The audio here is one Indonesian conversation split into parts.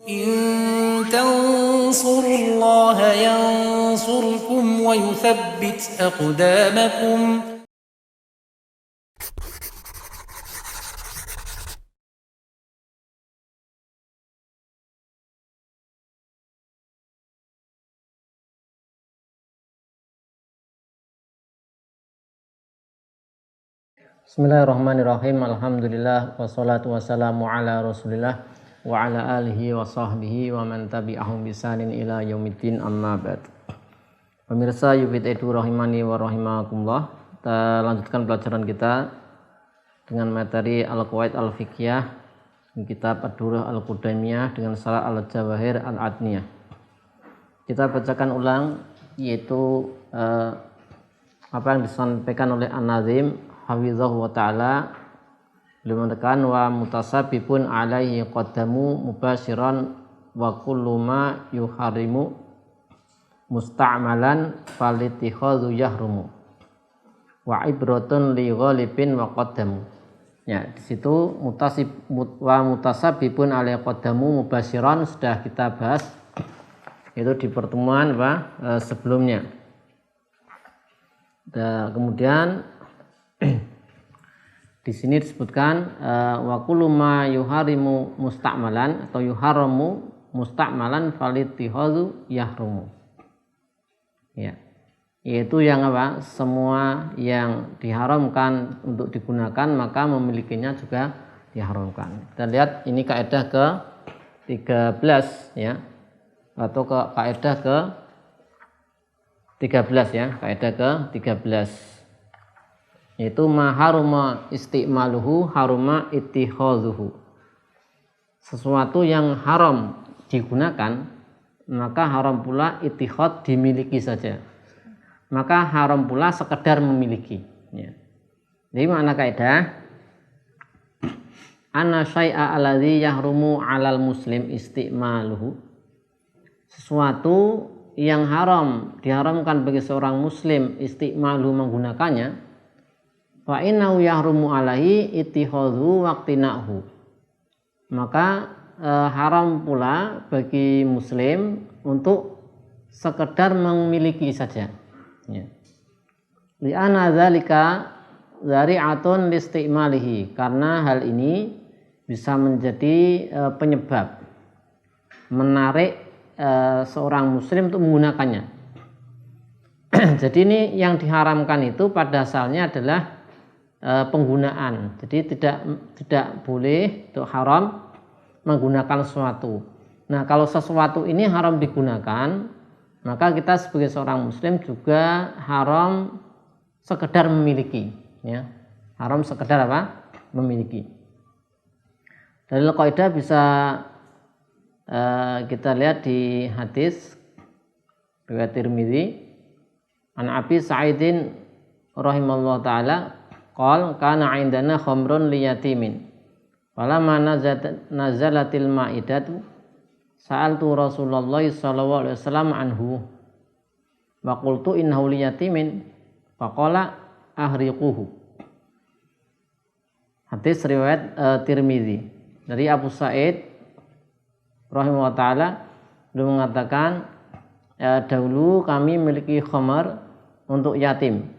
إن تنصروا الله ينصركم ويثبت أقدامكم. Bismillahirrahmanirrahim. Alhamdulillah wassalatu wassalamu ala Rasulillah wa ala alihi wa sahbihi wa man tabi'ahum bisanin ila yaumiddin, amma ba'd. Pemirsa Yufid Edu rahimani wa rahimakumullah, kita lanjutkan pelajaran kita dengan materi Al-Qawaid Al-Fiqhiyah di kitab Ad-Durrah Al-Qudaymiyah dengan syarah Al-Jawahir Al-Adniyah. Kita bacakan ulang yaitu apa yang disampaikan oleh An-Nazim Hafizahu wa ta'ala. Beliau mengatakan wa mutasabibun alaihi qaddamu mubasyiran wa kullu ma yuharimu musta'malan falitikhadhu yahrumu wa ibratun li ghalibin wa qaddamu. Ya, di situ mutasabibun alaihi qaddamu mubasyiran sudah kita bahas itu di pertemuan sebelumnya. Dan kemudian di sini disebutkan wa kullu ma yuharimu musta'malan atau yuharamu musta'malan falitihadhu yahrumu. Ya. Yaitu yang apa? Semua yang diharamkan untuk digunakan maka memilikinya juga diharamkan. Kita lihat ini kaidah ke 13 ya. Atau ke kaidah ke 13 ya, kaidah ke 13. Yaitu ma haruma isti'maluhu haruma ittikhadhuhu. Sesuatu yang haram digunakan maka haram pula ittikhad dimiliki saja. Maka haram pula sekedar memiliki ya. Jadi makna kaidah anna syai'a alladzi yahrumu 'alal muslim isti'maluhu. Sesuatu yang haram diharamkan bagi seorang muslim isti'maluhu menggunakannya, fa innahu yahrumu alaihi ittihadhu waqtinahu. Maka haram pula bagi muslim untuk sekedar memiliki saja ya. Li'anna dzalika dzari'atun listi'malihi, karena hal ini bisa menjadi penyebab menarik seorang muslim untuk menggunakannya. Jadi ini yang diharamkan itu pada asalnya adalah penggunaan. Jadi tidak boleh untuk haram menggunakan sesuatu. Nah, kalau sesuatu ini haram digunakan, maka kita sebagai seorang muslim juga haram sekedar memiliki ya. Haram sekedar apa? Memiliki. Dalil kaidah bisa kita lihat di hadis riwayat Tirmidzi an Abi Sa'idin rahimallahu taala qala kana 'indana khamrun liyatimin falamma nazalatil ma'idatu sa'altu Rasulullah sallallahu alaihi wasallam anhu wa qultu innahu liyatimin faqala ahriquhu. Hadis riwayat Tirmidzi dari Abu Sa'id rahimahullah ta'ala, beliau mengatakan dahulu kami memiliki khamar untuk yatim,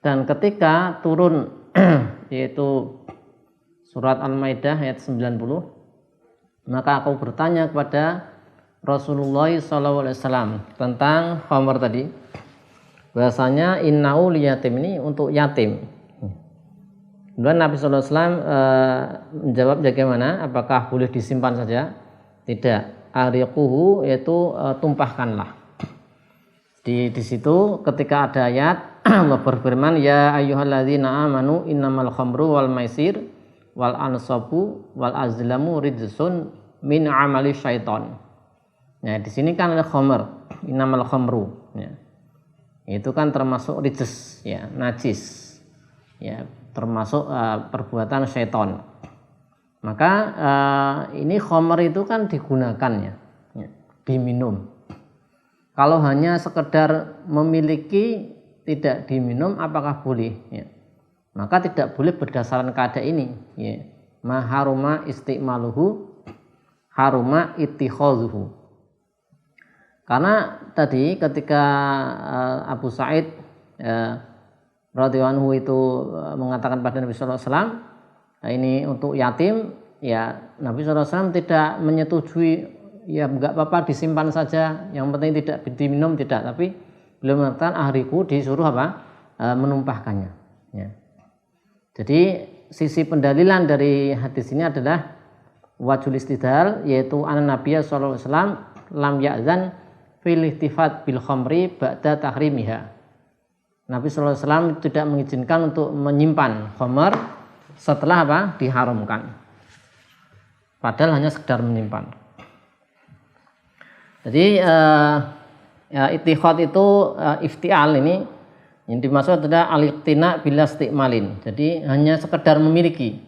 dan ketika turun yaitu surat Al-Maidah ayat 90, maka aku bertanya kepada Rasulullah SAW tentang khamar tadi, bahasanya innahu liyatim, ini untuk yatim. Kemudian Nabi SAW menjawab bagaimana, apakah boleh disimpan saja? Tidak, ariquhu yaitu tumpahkanlah. Di situ ketika ada ayat Allah berfirman ya ayyuhalladzina amanu innamal khamru wal maisir wal ansabu wal azlamu rijsun min amali syaiton. Nah, di sini kan ada khamr, innamal khamru ya. Itu kan termasuk rijs ya, najis. Ya, termasuk perbuatan syaiton. Maka ini khamr itu kan digunakan ya, diminum. Kalau hanya sekedar memiliki tidak diminum, apakah boleh? Ya. Maka tidak boleh berdasarkan keadaan ini. Ya. Ma haruma isti'maluhu haruma ittikhadhuhu. Karena tadi ketika Abu Sa'id radhiyallahu anhu itu mengatakan pada Nabi sallallahu alaihi wasallam, ini untuk yatim, ya Nabi sallallahu alaihi wasallam tidak menyetujui, ya enggak apa-apa disimpan saja, yang penting tidak diminum, tidak, tapi beliau mengatakan ahriku, disuruh apa? Menumpahkannya, ya. Jadi sisi pendalilan dari hadis ini adalah wajhul istidlal, yaitu anna Nabiya sallallahu alaihi wasallam lam ya'zan fil ihtifat bil khamri ba'da tahrimiha. Nabi sallallahu alaihi wasallam tidak mengizinkan untuk menyimpan khamr setelah apa? Diharamkan. Padahal hanya sekedar menyimpan. Jadi ya, ittihad itu iftial ini yang dimaksud adalah al-iqtina bila istiqmalin. Jadi hanya sekedar memiliki.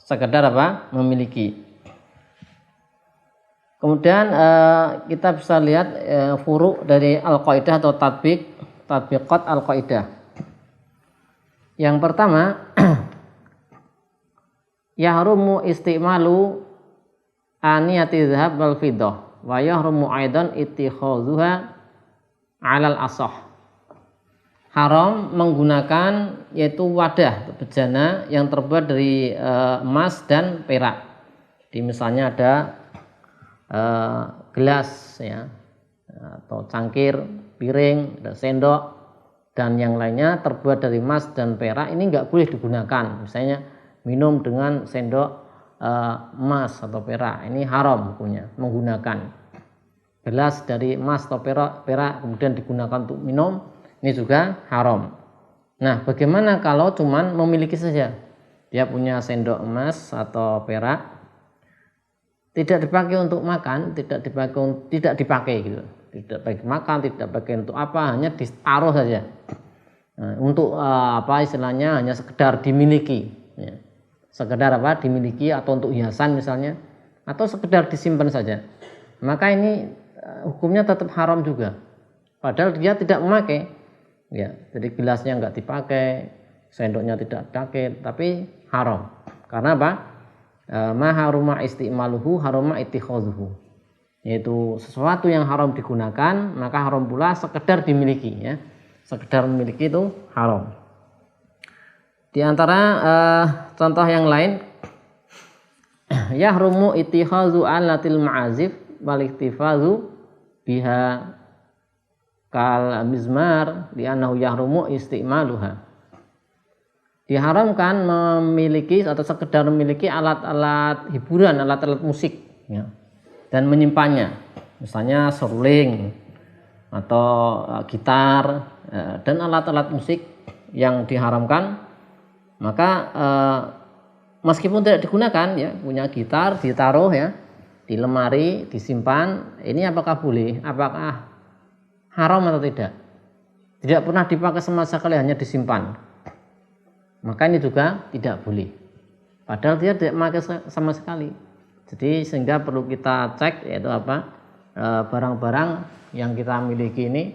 Sekedar apa? Memiliki. Kemudian kita bisa lihat furu' dari al-qaidah atau tatbiqat al-qaidah. Yang pertama, yahrumu isti'malu aniyati dhahab wal fiddah wa yahrumu aidan ittikhadhuha 'alal asah. Haram menggunakan yaitu wadah bejana yang terbuat dari emas dan perak. Di misalnya ada gelas, ya, atau cangkir, piring, ada sendok dan yang lainnya terbuat dari emas dan perak, ini enggak boleh digunakan. Misalnya minum dengan sendok emas atau perak, ini haram hukumnya. Menggunakan gelas dari emas atau perak kemudian digunakan untuk minum, ini juga haram. Nah, bagaimana kalau cuman memiliki saja? Dia punya sendok emas atau perak, tidak dipakai untuk makan, tidak dipakai gitu. Tidak pakai makan, tidak pakai untuk apa, hanya ditaruh saja. Nah, untuk apa istilahnya, hanya sekedar dimiliki, ya. Sekedar apa? Dimiliki atau untuk hiasan misalnya, atau sekedar disimpan saja. Maka ini hukumnya tetap haram juga. Padahal dia tidak memakai. Ya, jadi gelasnya enggak dipakai, sendoknya tidak dipakai, tapi haram. Karena apa? Ma haruma isti'maluhu haruma ittikhadhuhu. Yaitu sesuatu yang haram digunakan, maka haram pula sekedar dimiliki, ya. Sekedar memiliki itu haram. Di antara contoh yang lain, yahrumu ittikhadhu alatil ma'azif wal ihtifadhu biha kal mizmar li'annahu yahrumu isti'maluha. Diharamkan memiliki atau sekedar memiliki alat-alat hiburan, alat-alat musik, ya, dan menyimpannya, misalnya seruling atau gitar, dan alat-alat musik yang diharamkan. Maka meskipun tidak digunakan, ya, punya gitar ditaruh, ya, di lemari disimpan, ini apakah boleh? Apakah haram atau tidak? Tidak pernah dipakai sama sekali, hanya disimpan. Maka ini juga tidak boleh. Padahal dia tidak memakai sama sekali. Jadi sehingga perlu kita cek, yaitu apa, barang-barang yang kita miliki ini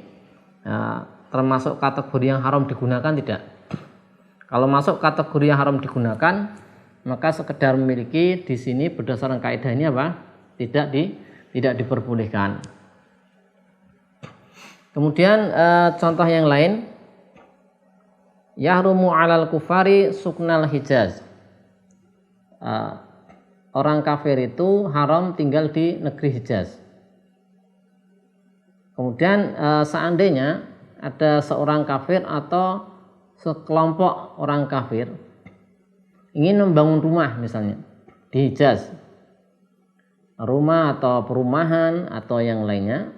termasuk kategori yang haram digunakan tidak. Kalau masuk kategori yang haram digunakan, maka sekedar memiliki di sini berdasarkan kaidah ini apa? Tidak diperbolehkan. Kemudian contoh yang lain, yahrumu 'alal kufari suknal Hijaz. Orang kafir itu haram tinggal di negeri Hijaz. Kemudian seandainya ada seorang kafir atau sekelompok orang kafir ingin membangun rumah misalnya di Hijaz, rumah atau perumahan atau yang lainnya,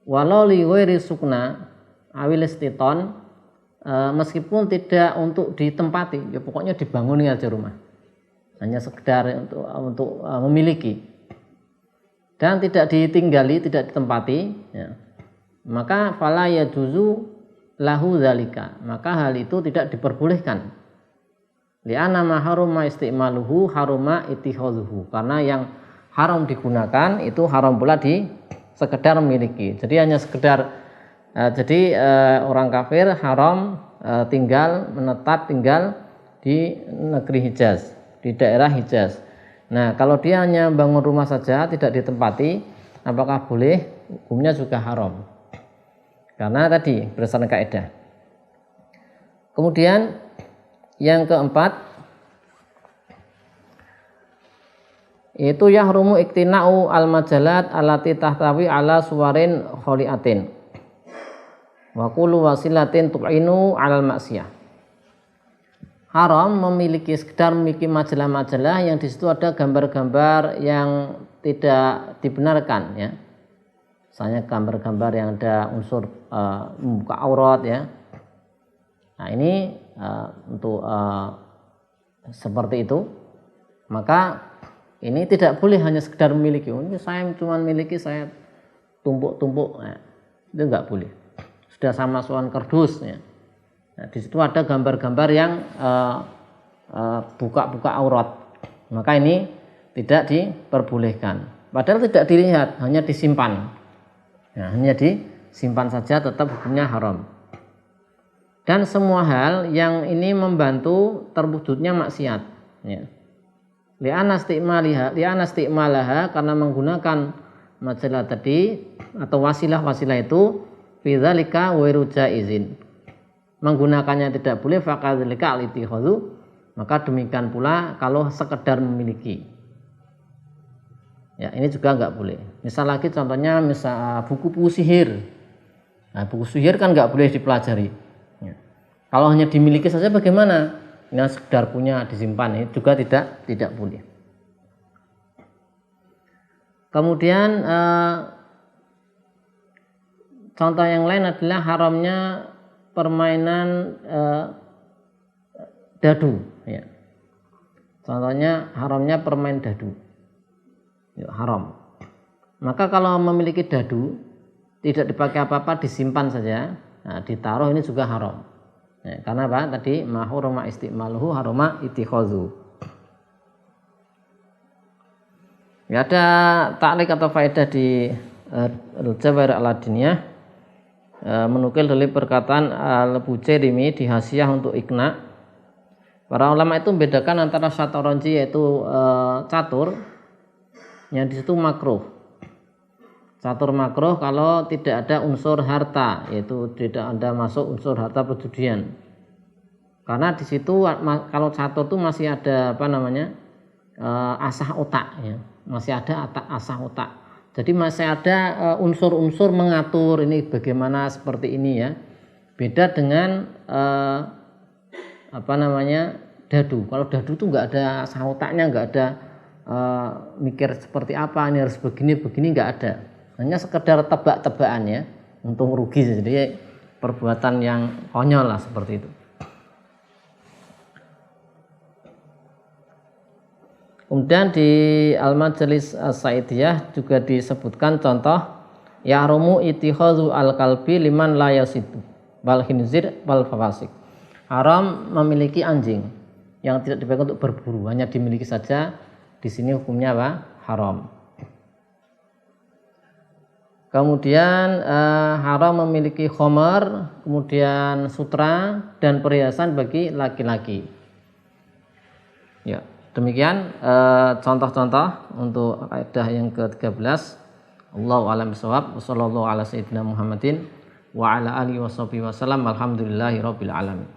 walau li ghairi sukna awil istiton, meskipun tidak untuk ditempati, ya pokoknya dibangun aja rumah, hanya sekedar untuk memiliki dan tidak ditinggali, tidak ditempati, ya, maka fala yajuzu lahu zalika, maka hal itu tidak diperbolehkan. Li'anna ma haruma isti'maluhu haruma ittikhadhuhu, karena yang haram digunakan itu haram pula di sekedar memiliki. Jadi hanya sekedar orang kafir haram menetap tinggal di negeri Hijaz, di daerah Hijaz. Nah, kalau dia hanya bangun rumah saja tidak ditempati, apakah boleh? Hukumnya juga haram. Karena tadi berdasarkan kaidah. Kemudian yang keempat yaitu yahrumu iktina'u al-majalat allati tahtawi ala suwarin kholiatin wa kullu wasilatin tu'inu alal maksiyah. Haram sekedar memiliki majalah-majalah yang di situ ada gambar-gambar yang tidak dibenarkan, ya. Misalnya gambar-gambar yang ada unsur membuka aurat, ya. Nah, ini untuk seperti itu, maka ini tidak boleh hanya sekedar memiliki. Ini saya cuma memiliki, saya tumpuk-tumpuk, nah, itu enggak boleh. Sudah sama soal kardus, ya. Nah, di situ ada gambar-gambar yang buka-buka aurat, maka ini tidak diperbolehkan. Padahal tidak dilihat, hanya disimpan. Nah, hanya disimpan saja, tetap hukumnya haram. Dan semua hal yang ini membantu terwujudnya maksiat, ya. Li'anna isti'malaha, karena menggunakan majalah tadi atau wasilah-wasilah itu fi dzalika ghairu jaizin. Menggunakannya tidak boleh, fakadzalika al-ittikhadhu, maka demikian pula kalau sekedar memiliki. Ya, ini juga enggak boleh. Misal lagi contohnya buku-buku sihir. Nah, buku sihir kan enggak boleh dipelajari. Ya. Kalau hanya dimiliki saja bagaimana? Ini sekedar punya disimpan, ini juga tidak boleh. Kemudian contoh yang lain adalah haramnya permainan dadu, ya. Contohnya haramnya permain dadu, ya, haram. Maka kalau memiliki dadu tidak dipakai apa-apa, disimpan saja, nah, ditaruh, ini juga haram, ya, karena apa? Tadi mahuruma istimaluhu haruma ittikhadhu. Ya, ada taklik atau faedah di Al-Jawahir al-Adniyah, menukil dari perkataan Al-Bujairimi di Hasyiah untuk Iqna. Para ulama itu membedakan antara syataranji, yaitu catur, yang di situ makruh. Catur makruh kalau tidak ada unsur harta, yaitu tidak ada masuk unsur harta perjudian. Karena di situ kalau catur itu masih ada asah otak, ya. Masih ada asah otak. Jadi masih ada unsur-unsur mengatur ini bagaimana seperti ini, ya. Beda dengan dadu. Kalau dadu itu nggak ada asah otaknya, nggak ada mikir seperti apa, ini harus begini nggak ada. Hanya sekedar tebak-tebakan, ya, untung rugi. Jadi perbuatan yang konyol lah seperti itu. Kemudian di Al-Majalis As-Saidiyah juga disebutkan contoh yahrumu ittikhadhu al-kalbi liman la yasidu wal khinzir wal fawasik. Haram memiliki anjing yang tidak dipakai untuk berburu, hanya dimiliki saja. Di sini hukumnya apa? Haram. Kemudian haram memiliki khomer, kemudian sutra dan perhiasan bagi laki-laki. Ya. Demikian contoh-contoh untuk kaidah yang ke-13. Allahu a'lam bishawab. Wassallallahu ala sayyidina Muhammadin wa ala alihi washabihi wasallam. Alhamdulillahirabbil alamin.